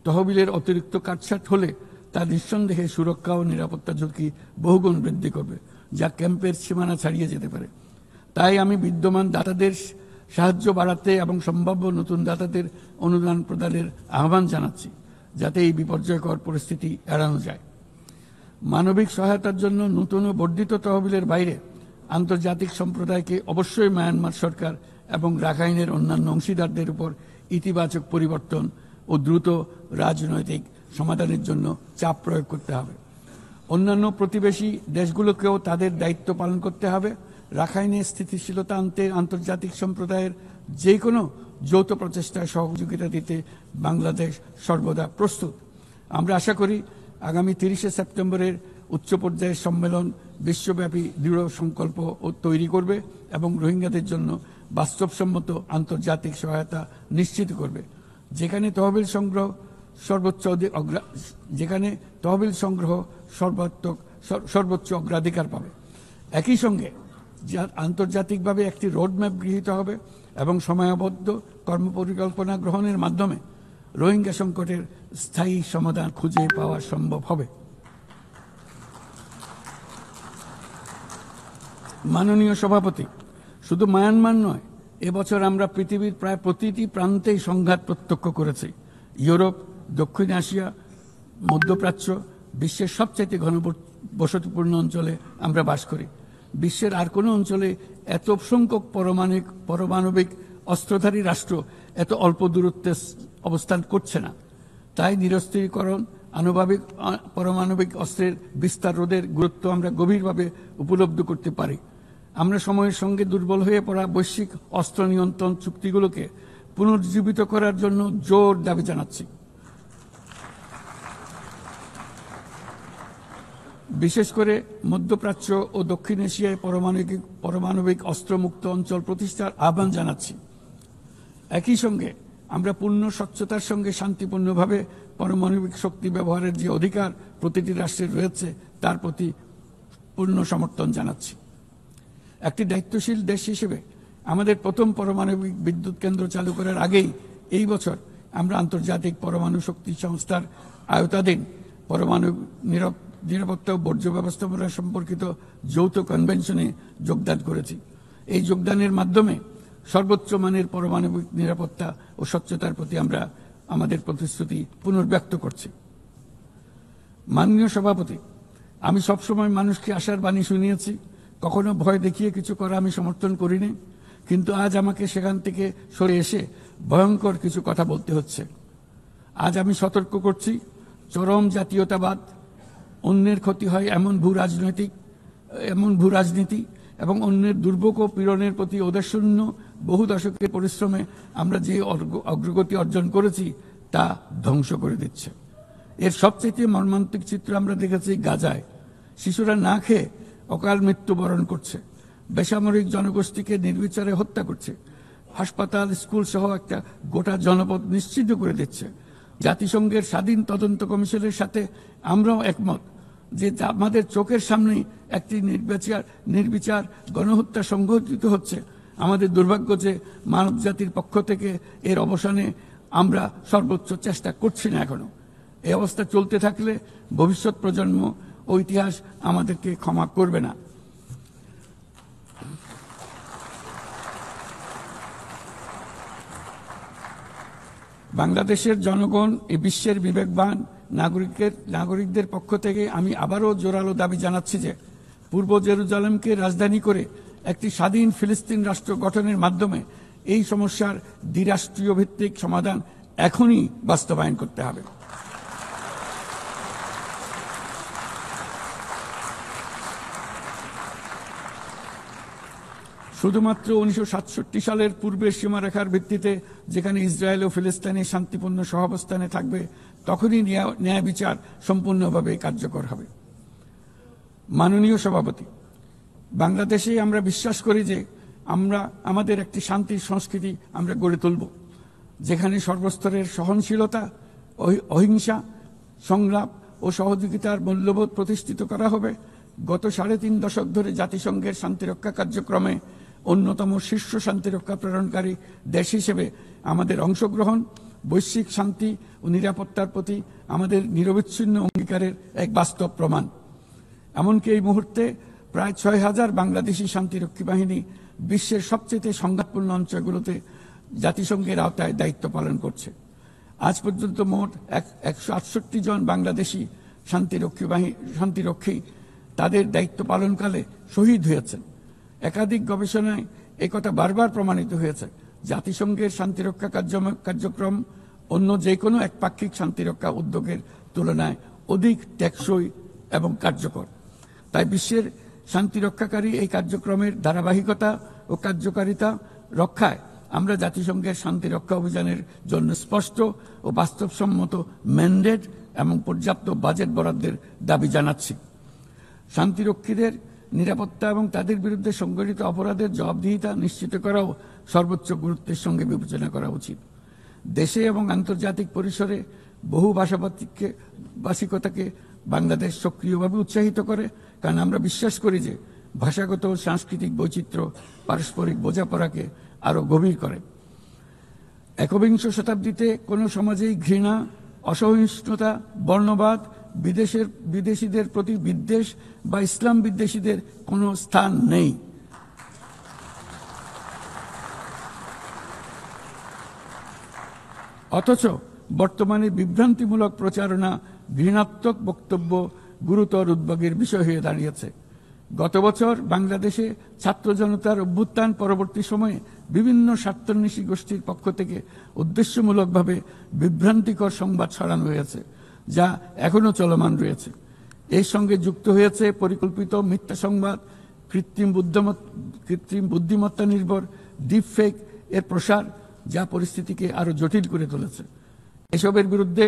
তহবিলের অতিরিক্ত কাটছাট হলে তা নিঃসন্দেহে সুরক্ষা ও নিরাপত্তা ঝুঁকি বহুগুণ বৃদ্ধি করবে, যা ক্যাম্পের সীমানা ছাড়িয়ে যেতে পারে। তাই আমি বিদ্যমান দাতাদের সাহায্য বাড়াতে এবং সম্ভাব্য নতুন দাতাদের অনুদান প্রদানের আহ্বান জানাচ্ছি, যাতে এই বিপর্যয়কর পরিস্থিতি এড়ানো যায়। মানবিক সহায়তার জন্য নতুন ও বর্ধিত তহবিলের বাইরে আন্তর্জাতিক সম্প্রদায়কে অবশ্যই মায়ানমার সরকার এবং রাখাইনের অন্যান্য অংশীদারদের উপর ইতিবাচক পরিবর্তন ও দ্রুত রাজনৈতিক সমাধানের জন্য চাপ প্রয়োগ করতে হবে। অন্যান্য প্রতিবেশী দেশগুলোকেও তাদের দায়িত্ব পালন করতে হবে। রাখাইনে স্থিতিশীলতা আনতে আন্তর্জাতিক সম্প্রদায়ের যে কোনো যৌথ প্রচেষ্টায় সহযোগিতা দিতে বাংলাদেশ সর্বদা প্রস্তুত। আমরা আশা করি আগামী 30 সেপ্টেম্বরের উচ্চ পর্যায়ের সম্মেলন বিশ্বব্যাপী দৃঢ় সংকল্প তৈরি করবে এবং রোহিঙ্গাদের জন্য বাস্তবসম্মত আন্তর্জাতিক সহায়তা নিশ্চিত করবে, যেখানে তহবিল সংগ্রহ সর্বোচ্চ অগ্রাধিকার পাবে। একই সঙ্গে আন্তর্জাতিকভাবে একটি রোডম্যাপ গৃহীত হবে এবং সময়বদ্ধ কর্মপরিকল্পনা গ্রহণের মাধ্যমে রোহিঙ্গা সংকটের স্থায়ী সমাধান খুঁজে পাওয়া সম্ভব হবে। মাননীয় সভাপতি, শুধু মায়ানমার নয়, এবছর আমরা পৃথিবীর প্রায় প্রতিটি প্রান্তেই সংঘাত প্রত্যক্ষ করেছি। ইউরোপ, দক্ষিণ এশিয়া, মধ্যপ্রাচ্য, বিশ্বের সবচেয়ে ঘনবসতিপূর্ণ অঞ্চলে আমরা বাস করি। বিশ্বের আর কোনো অঞ্চলে এত সংখ্যক পারমাণবিক অস্ত্রধারী রাষ্ট্র এত অল্প দূরত্বে অবস্থান করছে না। তাই নিরস্ত্রীকরণ, পারমাণবিক অস্ত্রের বিস্তার রোধের গুরুত্ব আমরা গভীরভাবে উপলব্ধি করতে পারি। আমরা সময়ের সঙ্গে দুর্বল হয়ে পড়া বৈশ্বিক অস্ত্র নিয়ন্ত্রণ চুক্তিগুলোকে পুনর্জীবিত করার জন্য জোর দাবি জানাচ্ছি। বিশেষ করে মধ্যপ্রাচ্য ও দক্ষিণ এশিয়ায় পারমাণবিক অস্ত্রমুক্ত অঞ্চল প্রতিষ্ঠার আহ্বান জানাচ্ছি। একই সঙ্গে আমরা পূর্ণ স্বচ্ছতার সঙ্গে শান্তিপূর্ণভাবে পারমাণবিক শক্তি ব্যবহারের যে অধিকার প্রতিটি রাষ্ট্রের রয়েছে তার প্রতি পূর্ণ সমর্থন জানাচ্ছি। একটি দায়িত্বশীল দেশ হিসেবে আমাদের প্রথম পারমাণবিক বিদ্যুৎ কেন্দ্র চালু করার আগেই এই বছর আমরা আন্তর্জাতিক পরমাণু শক্তি সংস্থার আওতাধীন পরমাণু নিরাপত্তা ও বর্জ্য ব্যবস্থাপনা সম্পর্কিত যৌথ কনভেনশনে যোগদান করেছি। এই যোগদানের মাধ্যমে সর্বোচ্চ মানের পারমাণবিক নিরাপত্তা ও স্বচ্ছতার প্রতি আমরা আমাদের প্রতিশ্রুতি পুনর্ব্যক্ত করছি। মাননীয় সভাপতি, আমি সবসময় মানুষকে আশার বাণী শুনিয়েছি, কখনো ভয় দেখিয়ে কিছু করা আমি সমর্থন করিনি, কিন্তু আজ আমাকে সেখান থেকে সরে এসে ভয়ঙ্কর কিছু কথা বলতে হচ্ছে। আজ আমি সতর্ক করছি, চরম জাতীয়তাবাদ, অন্যের ক্ষতি হয় এমন ভূ রাজনীতি এবং অন্যের দুর্ভোগ ও পীড়নের প্রতি ওদেশশূন্য বহু দশকের পরিশ্রমে আমরা যে অগ্রগতি অর্জন করেছি তা ধ্বংস করে দিচ্ছে। এর সবচেয়ে মর্মান্তিক চিত্র আমরা দেখেছি গাজায়। শিশুরা না খেয়ে অকাল মৃত্যুবরণ করছে, বেসামরিক জনগোষ্ঠীকে নির্বিচারে হত্যা করছে, হাসপাতাল, স্কুল সহ একটা গোটা জনপদ নিশ্চিহ্ন করে দিচ্ছে। জাতিসংঘের স্বাধীন তদন্ত কমিশনের সাথে আমরাও একমত যে আমাদের চোখের সামনেই একটি নির্বিচার গণহত্যা সংঘটিত হচ্ছে। আমাদের দুর্ভাগ্য যে মানব জাতির পক্ষ থেকে এর অবসানে আমরা সর্বোচ্চ চেষ্টা করছি না এখনো। এই অবস্থা চলতে থাকলে ভবিষ্যৎ প্রজন্ম ও ইতিহাস আমাদেরকে ক্ষমা করবে না। বাংলাদেশের জনগণ এই বিশ্বের বিবেকবান নাগরিকদের পক্ষ থেকে আমি আবারও জোরালো দাবি জানাচ্ছি যে পূর্ব জেরুজালেমকে রাজধানী করে একটি স্বাধীন ফিলিস্তিন রাষ্ট্র গঠনের মাধ্যমে এই সমস্যার দ্বিরাষ্ট্রীয় ভিত্তিক সমাধান এখনই বাস্তবায়ন করতে হবে। শুধুমাত্র 1967 সালের পূর্বের সীমারেখার ভিত্তিতে যেখানে ইসরায়েল ও ফিলিস্তিনি শান্তিপূর্ণ সহাবস্থানে থাকবে তখনই ন্যায় বিচার সম্পূর্ণভাবে কার্যকর হবে। মাননীয় সভাপতি, বাংলাদেশে আমরা বিশ্বাস করি যে আমাদের একটি শান্তির সংস্কৃতি আমরা গড়ে তুলব, যেখানে সর্বস্তরের সহনশীলতা, অহিংসা, সংলাপ ও সহযোগিতার মূল্যবোধ প্রতিষ্ঠিত করা হবে। গত 3.5 দশক ধরে জাতিসংঘের শান্তিরক্ষা কার্যক্রমে অন্যতম শীর্ষ শান্তিরক্ষা প্রেরণকারী দেশ হিসেবে আমাদের অংশগ্রহণ বৈশ্বিক শান্তি ও নিরাপত্তার প্রতি আমাদের নিরবিচ্ছিন্ন অঙ্গীকারের এক বাস্তব প্রমাণ। এমনকি এই মুহূর্তে প্রায় 6,000 বাংলাদেশি শান্তিরক্ষী বাহিনী বিশ্বের সবচেয়ে সংঘাতপূর্ণ অঞ্চলগুলোতে জাতিসংঘের আওতায় দায়িত্ব পালন করছে। আজ পর্যন্ত মোট 168 জন বাংলাদেশি শান্তিরক্ষী তাদের দায়িত্ব পালনকালে শহীদ হয়েছেন। একাধিক গবেষণায় একথা বারবার প্রমাণিত হয়েছে। জাতিসংঘের শান্তিরক্ষা কার্যক্রম অন্য যে কোনো একপাক্ষিক শান্তিরক্ষা উদ্যোগের তুলনায় অধিক টেকসই এবং কার্যকর। তাই বিশ্বের শান্তিরক্ষাকারী এই কার্যক্রমের ধারাবাহিকতা ও কার্যকারিতা রক্ষায় আমরা জাতিসংঘের শান্তিরক্ষা অভিযানের জন্য স্পষ্ট ও বাস্তবসম্মত ম্যান্ডেট এবং পর্যাপ্ত বাজেট বরাদ্দের দাবি জানাচ্ছি। শান্তিরক্ষীদের নিরাপত্তা এবং তাদের বিরুদ্ধে সংঘটিত অপরাধের জবাবদিহিতা নিশ্চিত করাও সর্বোচ্চ গুরুত্বের সঙ্গে বিবেচনা করা উচিত। দেশে এবং আন্তর্জাতিক পরিসরে বহু ভাষিকতাকে বাংলাদেশ সক্রিয়ভাবে উৎসাহিত করে, কারণ আমরা বিশ্বাস করি যে ভাষাগত ও সাংস্কৃতিক বৈচিত্র্য পারস্পরিক বোঝাপড়াকে আরো গভীর করে। একবিংশ শতাব্দীতে কোনো সমাজেই ঘৃণা, অসহিষ্ণুতা, বর্ণবাদ, বিদেশিদের প্রতি বিদ্বেষ বা ইসলাম বিদ্বেষীদের কোনো স্থান নেই। অথচ বর্তমানে বিভ্রান্তিমূলক প্রচারণা, ঘৃণাত্মক বক্তব্য গুরুতর উদ্বেগের বিষয় হয়ে দাঁড়িয়েছে। গত বছর বাংলাদেশে ছাত্র জনতার অভ্যুত্থান পরবর্তী সময়ে বিভিন্ন স্বার্থান্বেষী গোষ্ঠীর পক্ষ থেকে উদ্দেশ্যমূলকভাবে বিভ্রান্তিকর সংবাদ ছড়ানো হয়েছে, যা এখনো চলমান রয়েছে। এর সঙ্গে যুক্ত হয়েছে পরিকল্পিত মিথ্যা সংবাদ, কৃত্রিম বুদ্ধিমত্তা নির্ভর ডিপফেক এর প্রসার, যা পরিস্থিতিকে আরো জটিল করে তুলেছে। এসবের বিরুদ্ধে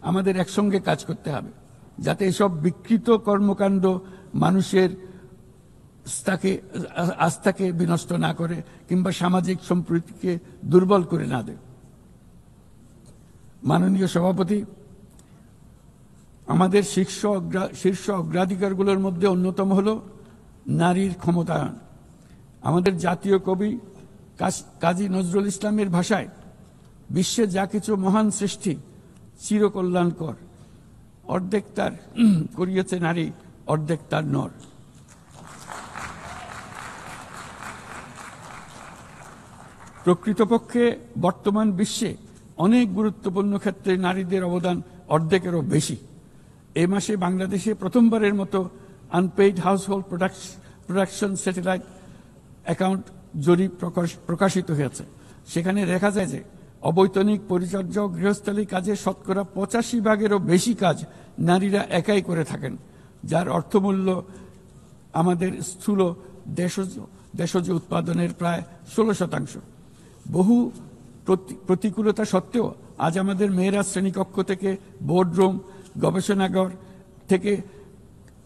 আমাদের একসঙ্গে কাজ করতে হবে, যাতে এসব বিকৃত কর্মকাণ্ড মানুষের আস্থাকে বিনষ্ট না করে কিংবা সামাজিক সম্প্রীতিকে দুর্বল করে না দেয়। মাননীয় সভাপতি, আমাদের শীর্ষ অগ্রাধিকারগুলোর মধ্যে অন্যতম হল নারীর ক্ষমতায়ন। আমাদের জাতীয় কবি কাজী নজরুল ইসলামের ভাষায়, বিশ্বে যা কিছু মহান সৃষ্টি চিরকল্যাণকর, অর্ধেক তার করিয়েছে নারী, অর্ধেক তার নর। প্রকৃতপক্ষে বর্তমান বিশ্বে অনেক গুরুত্বপূর্ণ ক্ষেত্রে নারীদের অবদান অর্ধেকেরও বেশি। এই মাসে বাংলাদেশে প্রথমবারের মতো unpaid household production satellite account জরিপ প্রকাশিত হয়েছে। সেখানে দেখা যায় যে অবৈতনিক পরিচর্যা ও গৃহস্থালী কাজে শতকরা 85% বেশি কাজ নারীরা একাই করে থাকেন, যার অর্থমূল্য আমাদের স্থূল দেশজ উৎপাদনের প্রায় 16%। বহু প্রতিকূলতা সত্ত্বেও আজ আমাদের মেয়েরা শ্রেণীকক্ষ থেকে বোর্ডরুম, গবেষণাগার থেকে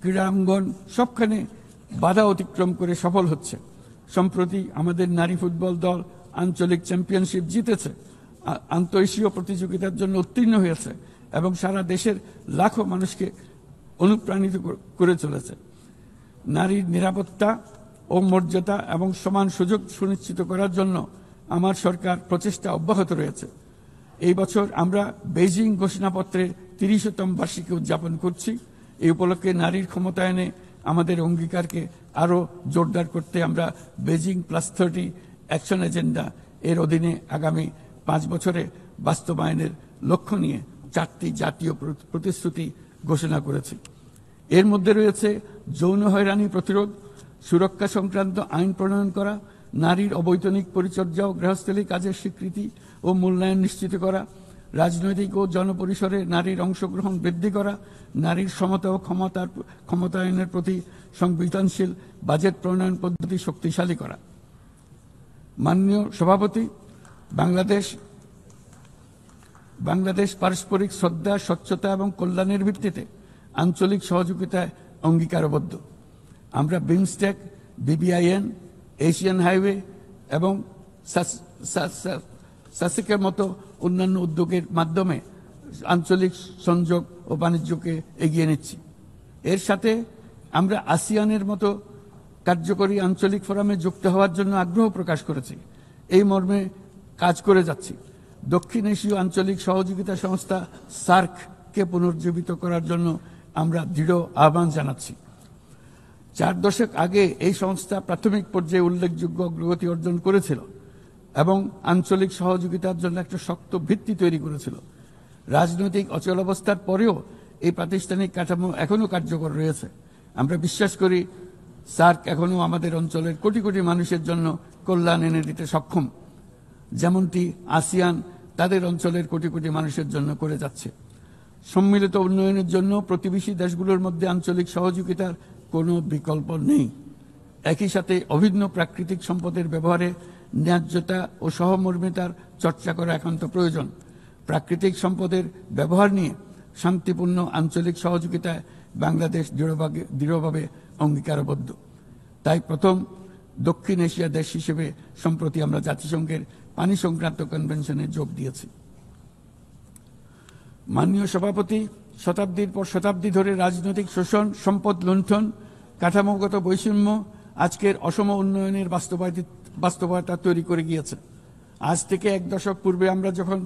ক্রীড়াঙ্গন সবখানে বাধা অতিক্রম করে সফল হচ্ছে। সম্প্রতি আমাদের নারী ফুটবল দল আঞ্চলিক চ্যাম্পিয়নশিপ জিতেছে। আন্তঃএশীয় প্রতিযোগিতার জন্য উত্তীর্ণ হয়েছে এবং সারা দেশের লাখো মানুষকে অনুপ্রাণিত করে চলেছে। নারীর নিরাপত্তা ও মর্যাদা এবং সমান সুযোগ সুনিশ্চিত করার জন্য আমার সরকার প্রচেষ্টা অব্যাহত রয়েছে। এই বছর আমরা বেইজিং ঘোষণাপত্রের ৩০তম বার্ষিকী উদযাপন করছি। এই উপলক্ষে নারীর ক্ষমতায়নে আমাদের অঙ্গীকারকে আরও জোরদার করতে আমরা বেইজিং +30 অ্যাকশন এজেন্ডা এর অধীনে আগামী 5 বছরে বাস্তবায়নের লক্ষ্য নিয়ে 4টি জাতীয় প্রতিশ্রুতি ঘোষণা করেছি। এর মধ্যে রয়েছে যৌন হয়রানি প্রতিরোধ, সুরক্ষা সংক্রান্ত আইন প্রণয়ন করা, নারীর অবৈতনিক পরিচর্যা ও গৃহস্থলী কাজের স্বীকৃতি ও মূল্যায়ন নিশ্চিত করা, রাজনৈতিক ও জনপরিসরে নারীর অংশগ্রহণ বৃদ্ধি করা, নারীর সমতা ও ক্ষমতায়নের প্রতি সংবেদনশীল বাজেট প্রণয়ন পদ্ধতি শক্তিশালী করা। মাননীয় সভাপতি, বাংলাদেশ পারস্পরিক শ্রদ্ধা, স্বচ্ছতা এবং কল্যাণের ভিত্তিতে আঞ্চলিক সহযোগিতায় অঙ্গীকারবদ্ধ। আমরা বিমস্টেক, BBIN, এশিয়ান হাইওয়ে এবং সাসেকের মতো অন্যান্য উদ্যোগের মাধ্যমে আঞ্চলিক সংযোগ ও বাণিজ্যকে এগিয়ে নিচ্ছি। এর সাথে আমরা আসিয়ানের মতো কার্যকরী আঞ্চলিক ফোরামে যুক্ত হওয়ার জন্য আগ্রহ প্রকাশ করেছি। এই মর্মে কাজ করে যাচ্ছি। দক্ষিণ এশীয় আঞ্চলিক সহযোগিতা সংস্থা SAARC-কে পুনর্জীবিত করার জন্য আমরা দৃঢ় আহ্বান জানাচ্ছি। 4 দশক আগে এই সংস্থা প্রাথমিক পর্যায়ে উল্লেখযোগ্য অগ্রগতি অর্জন করেছিল এবং আঞ্চলিক সহযোগিতার জন্য একটা শক্ত ভিত্তি তৈরি করেছিল। রাজনৈতিক অচলাবস্থার পরেও এই প্রাতিষ্ঠানিক কাঠামো এখনো কার্যকর রয়েছে। আমরা বিশ্বাস করি SAARC এখনো আমাদের অঞ্চলের কোটি কোটি মানুষের জন্য কল্যাণ এনে দিতে সক্ষম, যেমনটি আসিয়ান তাদের অঞ্চলের কোটি কোটি মানুষের জন্য করে যাচ্ছে। সম্মিলিত উন্নয়নের জন্য প্রতিবেশী দেশগুলোর মধ্যে আঞ্চলিক সহযোগিতার কোনো বিকল্প নেই। একই সাথে অভিন্ন প্রাকৃতিক সম্পদের ব্যবহারে ন্যায্যতা ও সহমর্মিতার চর্চা করা একান্ত প্রয়োজন। প্রাকৃতিক সম্পদের ব্যবহার নিয়ে শান্তিপূর্ণ আঞ্চলিক সহযোগিতায় বাংলাদেশ দৃঢ়ভাবে অঙ্গীকারবদ্ধ। তাই প্রথম দক্ষিণ এশিয়া দেশ হিসেবে সম্প্রতি আমরা জাতিসংঘের পানি সংক্রান্ত কনভেনশনে যোগ দিয়েছি। মাননীয় সভাপতি, শতাব্দীর পর শতাব্দী ধরে রাজনৈতিক শোষণ, সম্পদ লুণ্ঠন, কাঠামোগত বৈষম্য আজকের অসম উন্নয়নের বাস্তবতা তৈরি করে গিয়েছে। আজ থেকে 1 দশক পূর্বে আমরা যখন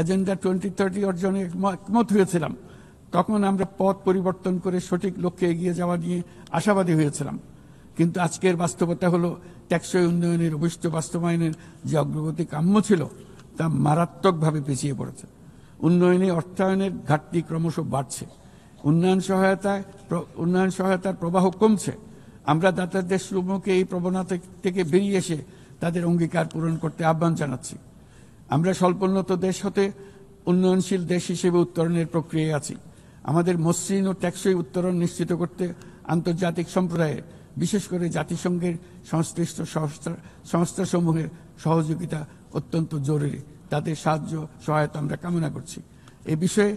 এজেন্ডা 2030 অর্জনে একমত হয়েছিলাম, তখন আমরা পথ পরিবর্তন করে সঠিক লক্ষ্যে এগিয়ে যাওয়া নিয়ে আশাবাদী হয়েছিলাম। কিন্তু আজকের বাস্তবতা হলো টেকসই উন্নয়নের অভিষ্ট বাস্তবায়নের যে অগ্রগতি কাম্য ছিল তা মারাত্মকভাবে পিছিয়ে পড়েছে। উন্নয়নে অর্থায়নের ঘাটতি ক্রমশ বাড়ছে। উন্নয়ন সহায়তার প্রবাহ কমছে। আমরা দাতার দেশসমূহকে এই প্রবণতা থেকে বেরিয়ে এসে তাদের অঙ্গীকার পূরণ করতে আহ্বান জানাচ্ছি। আমরা স্বল্পোন্নত দেশ হতে উন্নয়নশীল দেশ হিসেবে উত্তরণের প্রক্রিয়ায় আছি। আমাদের মসৃণ ও টেকসই উত্তরণ নিশ্চিত করতে আন্তর্জাতিক সম্প্রদায়ের, বিশেষ করে জাতিসংঘের সংশ্লিষ্ট সংস্থাসমূহের সহযোগিতা অত্যন্ত জরুরি। তাদের সাহায্য সহায়তা আমরা কামনা করছি। এ বিষয়ে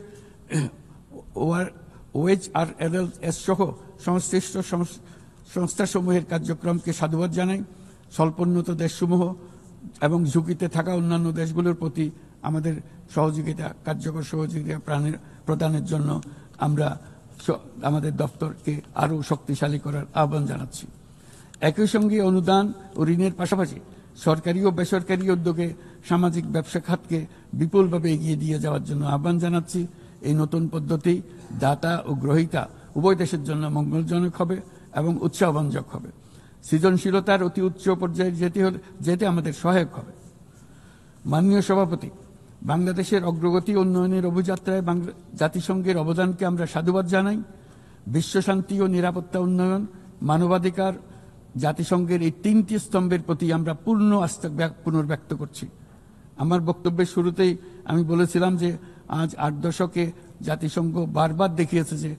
OHRLS সহ সংশ্লিষ্ট সংস্থাসমূহের কার্যক্রমকে সাধুবাদ জানাই। স্বল্পোন্নত দেশসমূহ এবং ঝুঁকিতে থাকা অন্যান্য দেশগুলোর প্রতি আমাদের কার্যকর সহযোগিতা প্রদানের জন্য আমরা আমাদের দপ্তরকে আরও শক্তিশালী করার আহ্বান জানাচ্ছি। একই সঙ্গে অনুদান ও ঋণের পাশাপাশি সরকারি ও বেসরকারি উদ্যোগে সামাজিক ব্যবসা খাতকে বিপুলভাবে এগিয়ে দিয়ে যাওয়ার জন্য আহ্বান জানাচ্ছি। এই নতুন পদ্ধতি দাতা ও গ্রহীতা উভয় দেশের জন্য মঙ্গলজনক হবে এবং উৎসাহব্যঞ্জক হবে। সৃজনশীলতার অতি উচ্চ পর্যায়ে যেতে আমাদের সহায়ক হবে। মাননীয় সভাপতি, বাংলাদেশের অগ্রগতি উন্নয়নের অভিযাত্রায় জাতিসংঘের অবদানকে আমরা সাধুবাদ জানাই। বিশ্বশান্তি ও নিরাপত্তা উন্নয়ন, মানবাধিকার, জাতিসংঘের এই 3টি স্তম্ভের প্রতি আমরা পূর্ণ আস্থা পুনর্ব্যক্ত করছি। আমার বক্তব্যের শুরুতেই আমি বলেছিলাম যে আজ 8 দশকে জাতিসংঘ বারবার দেখিয়েছে যে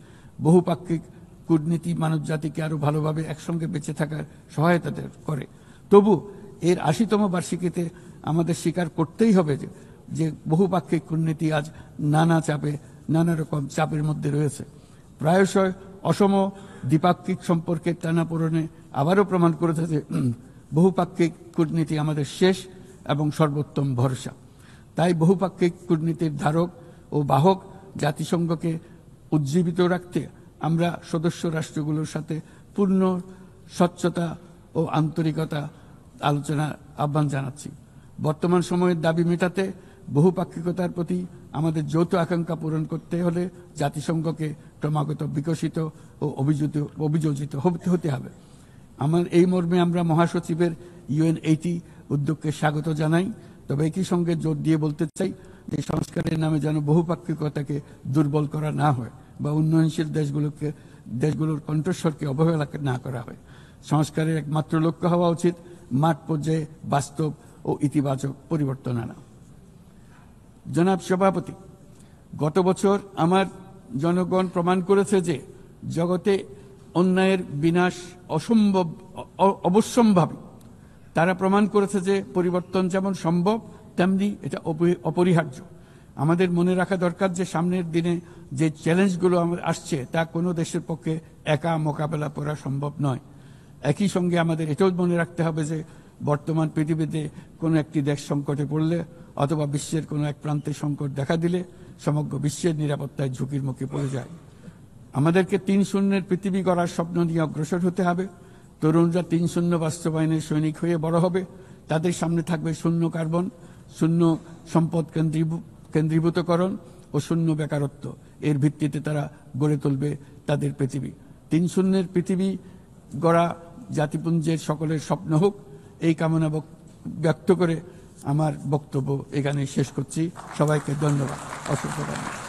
বহুপাক্ষিক কূটনীতি মানব জাতিকে আরো ভালোভাবে একসঙ্গে বেঁচে থাকার সহায়তা করে। তবু এর 80তম বার্ষিকীতে আমাদের স্বীকার করতেই হবে যে বহুপাক্ষিক কূটনীতি আজ নানা রকম চাপের মধ্যে রয়েছে। প্রায়শই অসম দ্বিপাক্ষিক সম্পর্কের টানাপোড়েনে আবারও প্রমাণ করেছে যে বহুপাক্ষিক কূটনীতি আমাদের শেষ এবং সর্বোত্তম ভরসা। তাই বহুপাক্ষিক কূটনীতির ধারক ও বাহক জাতিসংঘকে উজ্জীবিত রাখতে আমরা সদস্য রাষ্ট্রগুলোর সাথে পূর্ণ স্বচ্ছতা ও আন্তরিকতা আলোচনার আহ্বান জানাচ্ছি। বর্তমান সময়ের দাবি মেটাতে বহুপাক্ষিকতার প্রতি আমাদের যৌথ আকাঙ্ক্ষা পূরণ করতে হলে জাতিসংঘকে ক্রমাগত বিকশিত ও অভিযোজিত হতে হবে। আমার এই মর্মে আমরা মহাসচিবের UN80 উদ্যোগকে স্বাগত জানাই। তবে একই সঙ্গে জোর দিয়ে বলতে চাই যে সংস্কারের নামে যেন বহুপাক্ষিকতাকে দুর্বল করা না হয় বা উন্নয়নশীল দেশগুলোর কণ্ঠস্বরকে অবহেলা না করা হয়। সংস্কারের একমাত্র লক্ষ্য হওয়া উচিত মাঠ পর্যায়ে বাস্তব ও ইতিবাচক পরিবর্তন আনা। জনাব সভাপতি, গত বছর আমার জনগণ প্রমাণ করেছে যে জগতে অন্যায়ের বিনাশ অবশ্যম্ভাবী। তারা প্রমাণ করেছে যে পরিবর্তন যেমন সম্ভব তেমনি এটা অপরিহার্য। আমাদের মনে রাখা দরকার যে সামনের দিনে যে চ্যালেঞ্জগুলো আসছে তা কোনো দেশের পক্ষে একা মোকাবেলা করা সম্ভব নয়। একই সঙ্গে আমাদের এটাও মনে রাখতে হবে যে বর্তমান পৃথিবীতে কোনো একটি দেশ সংকটে পড়লে অথবা বিশ্বের কোনো এক প্রান্তে সংকট দেখা দিলে সমগ্র বিশ্বের নিরাপত্তায় ঝুঁকির মুখে পড়ে যায়। আমাদেরকে ৩-০ পৃথিবী গড়ার স্বপ্ন নিয়ে অগ্রসর হতে হবে। তরুণরা ৩-০ বাস্তবায়নের সৈনিক হয়ে বড় হবে। তাদের সামনে থাকবে শূন্য কার্বন, শূন্য সম্পদ কেন্দ্রীভূতকরণ ও শূন্য বেকারত্ব। এর ভিত্তিতে তারা গড়ে তুলবে তাদের পৃথিবী। ৩-০ পৃথিবী গড়া জাতিপুঞ্জের সকলের স্বপ্ন হোক, এই কামনা ব্যক্ত করে আমার বক্তব্য এখানে শেষ করছি। সবাইকে ধন্যবাদ, অসংখ্য ধন্যবাদ।